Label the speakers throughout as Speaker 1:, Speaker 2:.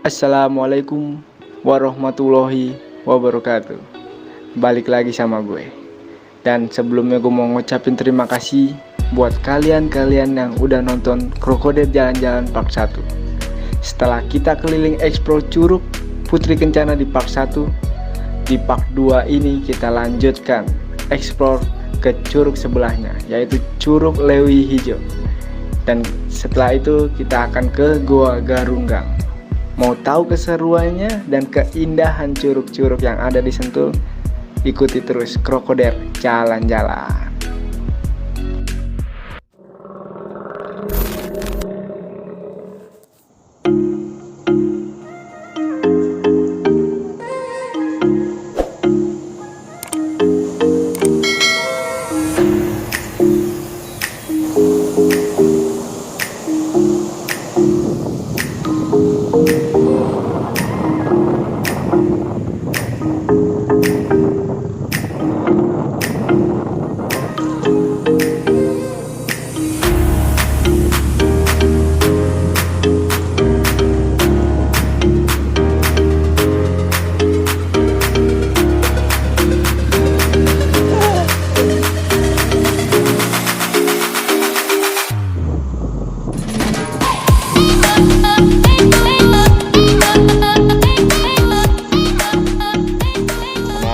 Speaker 1: Assalamualaikum warahmatullahi wabarakatuh. Balik lagi sama gue. Dan sebelumnya gue mau ngucapin terima kasih buat kalian-kalian yang udah nonton Krokodil Jalan-Jalan Part 1. Setelah kita keliling explore Curug Putri Kencana di Part 1, di Part 2 ini kita lanjutkan explore ke curug sebelahnya, yaitu Curug Lewi Hijau. Dan setelah itu kita akan ke Goa Garunggang. Mau tahu keseruannya dan keindahan curug-curug yang ada di Sentul? Ikuti terus Krokodil Jalan-Jalan.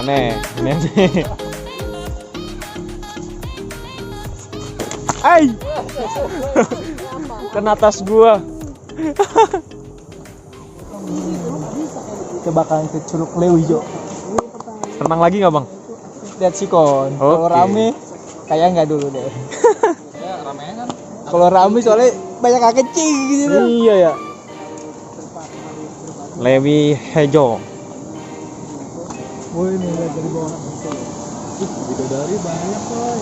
Speaker 2: Aneh. Ay, kena tas gua.
Speaker 3: Kita bakalan ke Curug Lewi Hijau.
Speaker 2: Tenang lagi nggak bang?
Speaker 3: Lihat sikon. Kalau
Speaker 2: Oke.
Speaker 3: rame kayak nggak dulu deh. Kalau rame soalnya banyak yang kecil gitu.
Speaker 2: Iya ya. Lewi Hijau.
Speaker 3: Woi, ini lihat dari bawah. Bidadari banyak coy.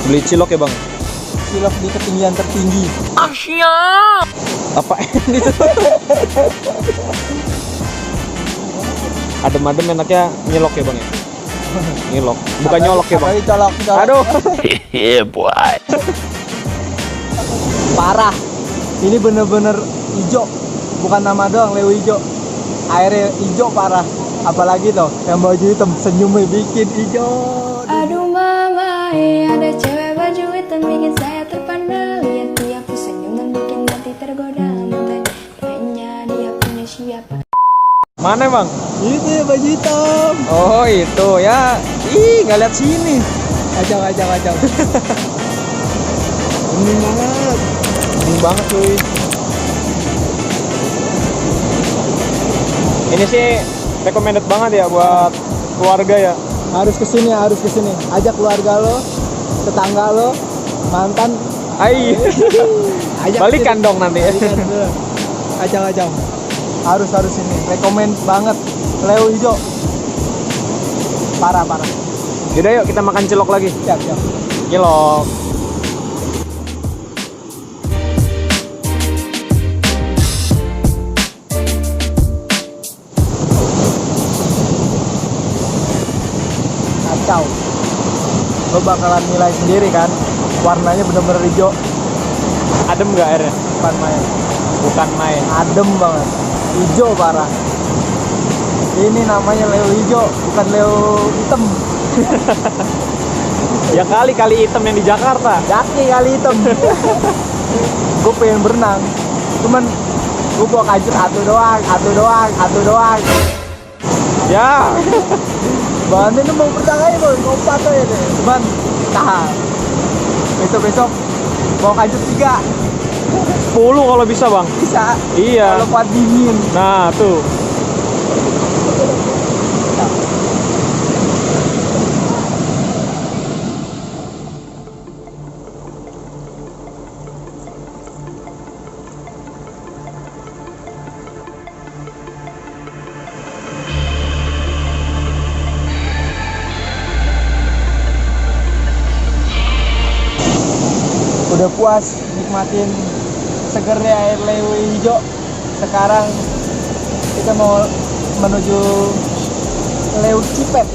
Speaker 2: Beli cilok ya bang?
Speaker 3: Cilok di ketinggian tertinggi.
Speaker 2: Apa itu? Adem-adem enaknya nyelok ya bang ya? Nyelok, bukan nyolok ya bang?
Speaker 3: Apalagi colok.
Speaker 2: Aduh.
Speaker 4: Yeah, boy.
Speaker 3: Parah. Ini bener-bener hijau. Bukan nama doang, Lewi Hijau. Airnya hijau parah. Apalagi tuh yang baju hitam senyumnya bikin hijau.
Speaker 5: Aduh mama, ada cewek baju hitam bikin saya terpana. Lihat dia aku senyum dan bikin hati tergoda. Kayaknya dia punya siapa?
Speaker 2: Mana bang?
Speaker 3: Itu ya baju hitam.
Speaker 2: Oh itu ya. Ih nggak lihat sini.
Speaker 3: Acau. Ini banget.
Speaker 2: Ini banget cuy. Ini sih recommended banget ya buat keluarga ya.
Speaker 3: Harus kesini. Ajak keluarga lo, tetangga lo, mantan.
Speaker 2: Ai.
Speaker 3: Ajak
Speaker 2: Balikan dong nanti.
Speaker 3: Acau. Harus ini. Rekomend banget. Lewi Hijau. Parah.
Speaker 2: Yaudah yuk kita makan cilok lagi.
Speaker 3: Siap.
Speaker 2: Cilok.
Speaker 3: Kacau. Lo bakalan nilai sendiri kan. Warnanya bener-bener hijau.
Speaker 2: Adem nggak airnya?
Speaker 3: Bukan main.
Speaker 2: Bukan main.
Speaker 3: Adem banget. Hijau parah. Ini namanya Lewi Hijau, bukan Leo hitam.
Speaker 2: Ya kali hitam yang di Jakarta.
Speaker 3: Jaki kali hitam. Gue pengen berenang, cuman gue bawa kajut satu doang.
Speaker 2: Ya.
Speaker 3: Bahannya tuh mau berenang aja boy, kompak tuh ya deh. Cuman tahan. Besok bawa kajut 3.
Speaker 2: 10 kalau bisa bang.
Speaker 3: Bisa.
Speaker 2: Iya.
Speaker 3: Kalau kuat dingin.
Speaker 2: Nah tuh.
Speaker 3: Udah puas nikmatin segernya air Lewi Hijau. Sekarang kita mau menuju Lewi Cipet.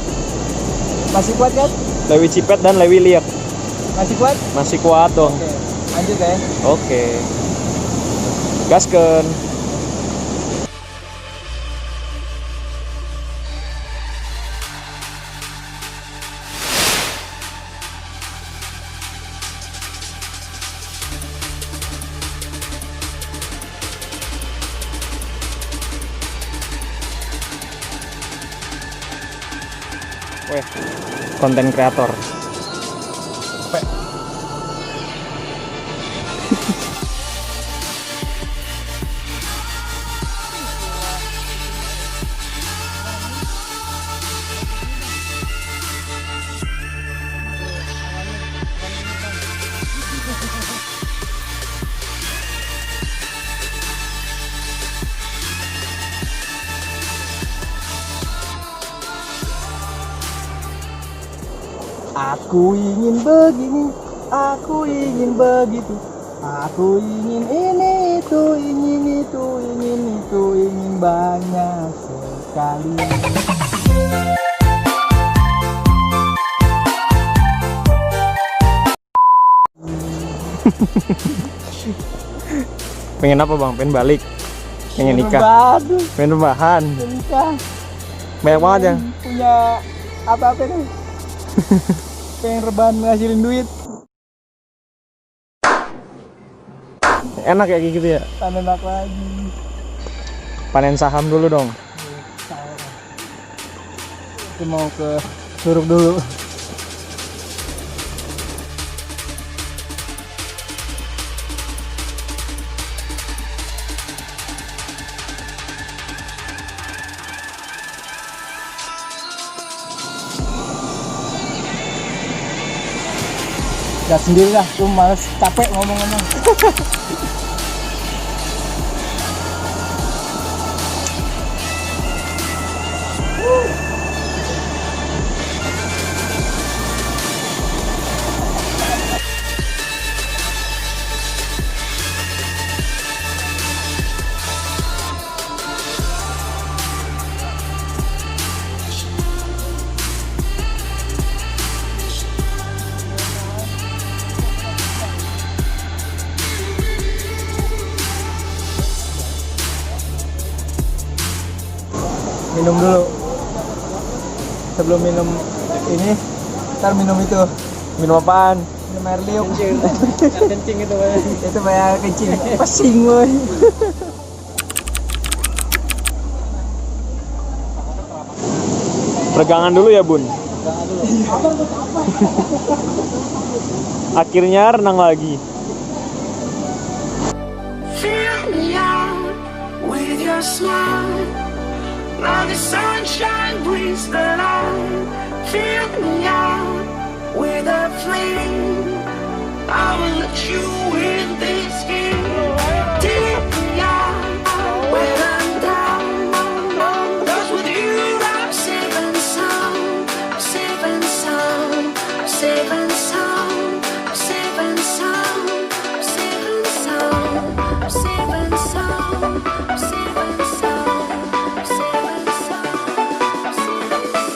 Speaker 3: Masih kuat kan?
Speaker 2: Lewi Cipet dan Lewi Liek.
Speaker 3: Masih kuat?
Speaker 2: Masih kuat dong.
Speaker 3: Oke, lanjut ya.
Speaker 2: Oke. Gaskeun. Weh, konten kreator.
Speaker 3: Aku ingin begini, aku ingin begitu, aku ingin ini itu, ingin banyak sekali.
Speaker 2: Pengen apa bang? Pengen balik? Pengen nikah?
Speaker 3: Baru
Speaker 2: Pengen rebahan?
Speaker 3: nikah,
Speaker 2: Banyak banget ya?
Speaker 3: punya apa-apa nih? Pengen rebahan ngasilin duit,
Speaker 2: Enak ya kayak gitu ya?
Speaker 3: panen enak lagi.
Speaker 2: Panen saham dulu dong.
Speaker 3: Itu mau ke Curug dulu. Gak sendiri lah, gue males, capek ngomong-ngomong. Minum dulu. Sebelum minum ini, ntar minum itu.
Speaker 2: Minum apaan?
Speaker 3: Minum air liuk. Kencing itu banyak. Itu banyak kencing. Pesing woy.
Speaker 2: Peregangan dulu ya bun. Akhirnya renang lagi.
Speaker 6: Fill me out with your smile. Now the sunshine brings the light. Fill me out with a flame. I will let you in this game. Take me out when I'm down. 'Cause with you I'm safe and sound. Safe and sound. Safe and sound. Safe and sound. Safe and sound. Safe and sound. Safe and sound. Safe and sound.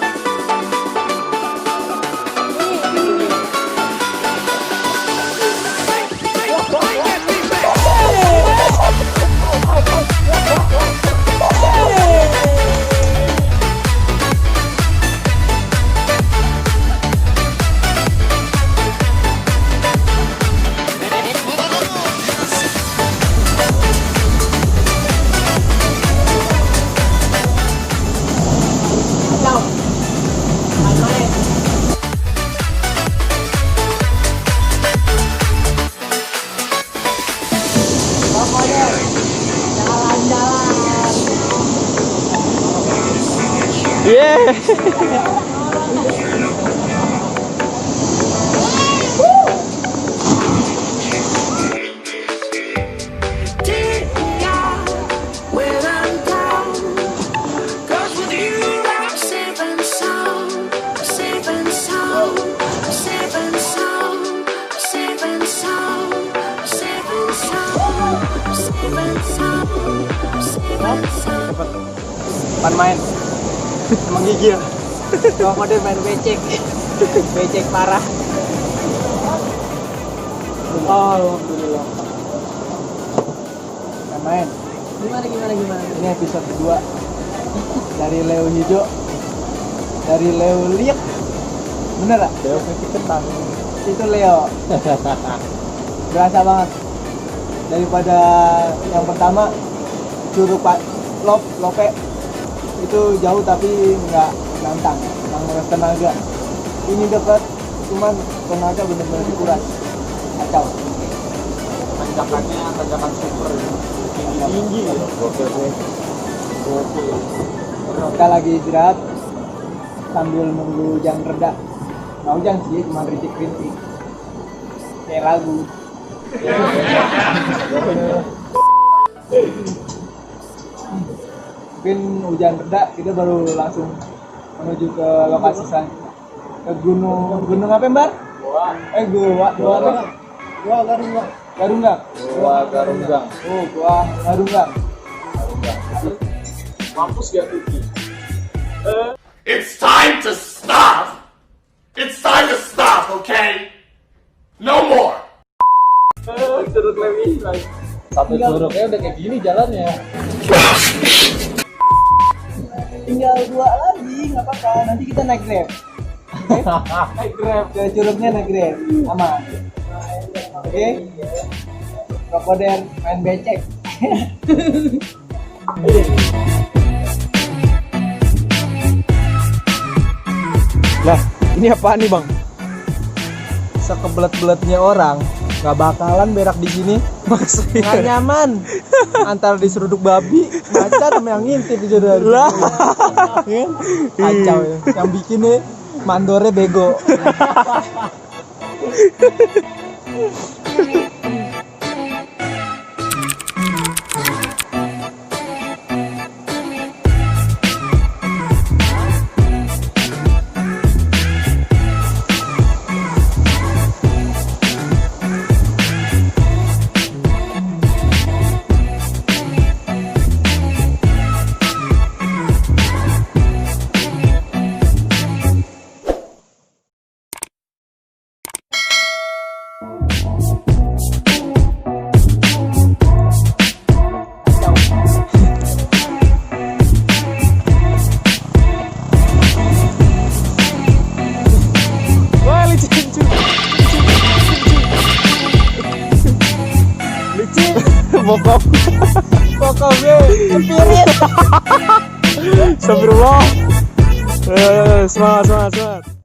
Speaker 2: Yeah.
Speaker 6: Take me out when I'm down. 'Cause with you I'm safe and sound. Safe and sound. Safe and sound. Safe and sound. Safe and sound. Safe and sound. Safe and sound.
Speaker 3: Pan main. Menggigil. krokodil main becek. Becek parah. Alhamdulillah. Main. Gimana? Ini episode kedua dari Leo Hijau, dari Leo Liek. Bener gak?
Speaker 2: Leo kaki ketan.
Speaker 3: Itu Leo. Berasa banget. Daripada yang pertama Curug Pak Lope itu jauh tapi nggak nantang, menguras tenaga. Ini dekat, cuman tenaga benar-benar dikuras. Kacau.
Speaker 2: Tanjakan super tinggi ya. Gokil.
Speaker 3: Kita lagi istirahat sambil nunggu hujan reda. Nggak hujan sih, cuma rintik-rintik. Kayak lagu. Mungkin hujan reda, kita baru langsung menuju ke lokasi selanjutnya. Ke gunung apa, Mbar? Gua Garunggang. Oh, gua Garunggang.
Speaker 2: Mampus gak tuh?
Speaker 4: It's time to stop! It's time to stop, okay? No more!
Speaker 2: Curug Lewi. Satu curugnya udah kayak gini jalannya.
Speaker 3: Tinggal 2 lagi, nggak apa-apa. Nanti kita naik Grab.
Speaker 2: Naik Grab.
Speaker 3: Ke curugnya naik Grab, aman. Oke? Krokodil main becek.
Speaker 2: Lah, ini apaan nih, Bang?
Speaker 3: Sekebelet-beletnya orang nggak bakalan berak di sini. Nggak nyaman. Antara diseruduk babi, macan sama yang ngintip aja dari. Kacau ya. Yang bikinnya mandornya bego. Pokoknya spirit.
Speaker 2: Astagfirullah. Semangat.